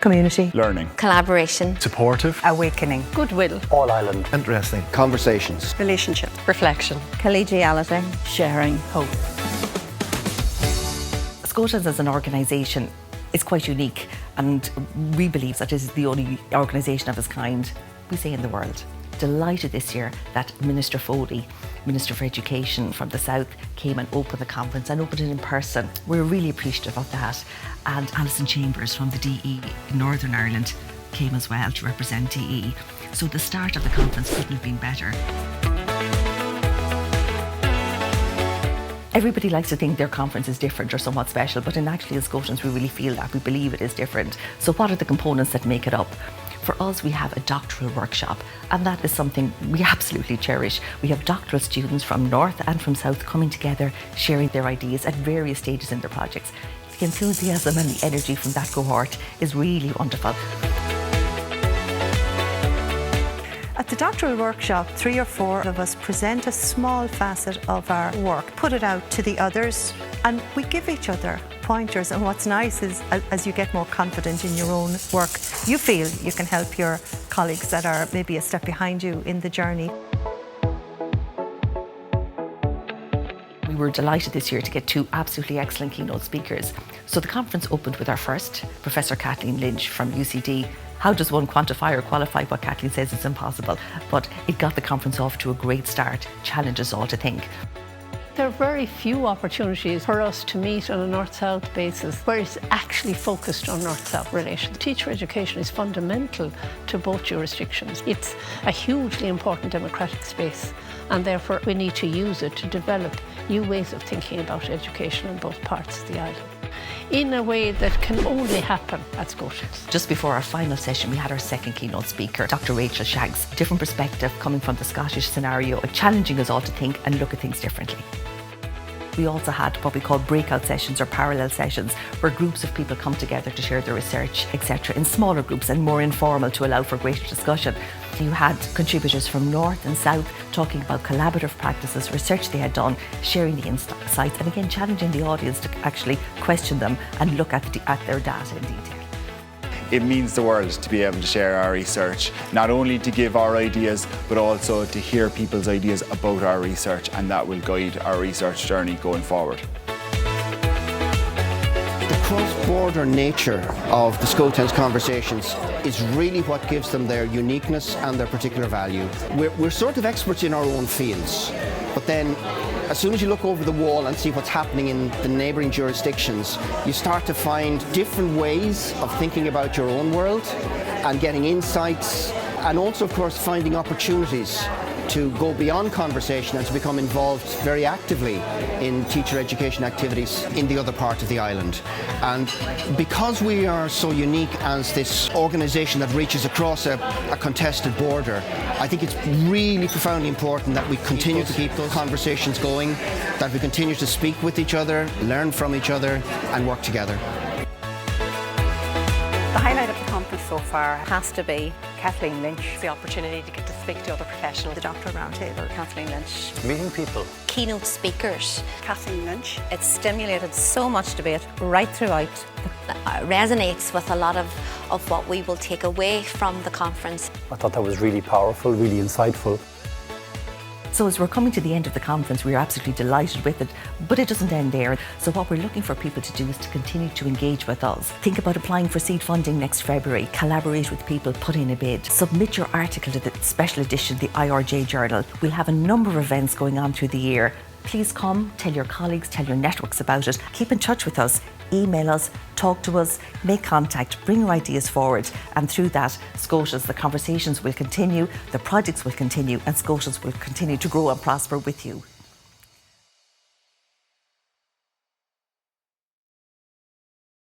Community. Learning. Collaboration. Supportive. Awakening. Goodwill. All Island. Interesting. Conversations. Relationship. Reflection. Collegiality. Sharing. Hope. SCoTENS as an organisation is quite unique, and we believe that it is the only organisation of its kind, we say, in the world. Delighted this year that Minister Foley, Minister for Education from the South, came and opened the conference and opened it in person. We're really appreciative of that. And Alison Chambers from the DE in Northern Ireland came as well to represent DE. So the start of the conference couldn't have been better. Everybody likes to think their conference is different or somewhat special, but in actually as SCoTENS we really feel that. We believe it is different. So what are the components that make it up? For us, we have a doctoral workshop, and that is something we absolutely cherish. We have doctoral students from North and from South coming together, sharing their ideas at various stages in their projects. The enthusiasm and the energy from that cohort is really wonderful. At the Doctoral Workshop, 3 or 4 of us present a small facet of our work, put it out to the others, and we give each other pointers. And what's nice is, as you get more confident in your own work, you feel you can help your colleagues that are maybe a step behind you in the journey. We were delighted this year to get 2 absolutely excellent keynote speakers. So the conference opened with our first, Professor Kathleen Lynch from UCD. How does one quantify or qualify what Kathleen says is impossible? But it got the conference off to a great start, challenges all to think. There are very few opportunities for us to meet on a North-South basis where it's actually focused on North-South relations. Teacher education is fundamental to both jurisdictions. It's a hugely important democratic space, and therefore we need to use it to develop new ways of thinking about education in both parts of the island, in a way that can only happen at SCoTENS. Just before our final session, we had our second keynote speaker, Dr. Rachel Shaggs. Different perspective coming from the Scottish scenario, challenging us all to think and look at things differently. We also had what we call breakout sessions or parallel sessions, where groups of people come together to share their research, etc., in smaller groups and more informal to allow for greater discussion. You had contributors from North and South talking about collaborative practices, research they had done, sharing the insights, and again challenging the audience to actually question them and look at their data in detail. It means the world to be able to share our research, not only to give our ideas, but also to hear people's ideas about our research, and that will guide our research journey going forward. The cross-border nature of the SCoTENS conversations is really what gives them their uniqueness and their particular value. We're sort of experts in our own fields, but then as soon as you look over the wall and see what's happening in the neighbouring jurisdictions, you start to find different ways of thinking about your own world and getting insights, and also, of course, finding opportunities to go beyond conversation and to become involved very actively in teacher education activities in the other part of the island. And because we are so unique as this organisation that reaches across a contested border, I think it's really profoundly important that we continue to keep those conversations going, that we continue to speak with each other, learn from each other, and work together. The highlight of the conference so far has to be Kathleen Lynch. The opportunity to get to speak to other professionals. The Doctoral Roundtable, Kathleen Lynch. Meeting people. Keynote speakers. Kathleen Lynch. It stimulated so much debate right throughout. It resonates with a lot of what we will take away from the conference. I thought that was really powerful, really insightful. So as we're coming to the end of the conference, we're absolutely delighted with it, but it doesn't end there. So what we're looking for people to do is to continue to engage with us. Think about applying for seed funding next February, collaborate with people, put in a bid, submit your article to the special edition, the IRJ Journal. We'll have a number of events going on through the year. Please come, tell your colleagues, tell your networks about it. Keep in touch with us, email us, talk to us, make contact, bring your ideas forward. And through that, SCoTENS, the conversations will continue, the projects will continue, and SCoTENS will continue to grow and prosper with you.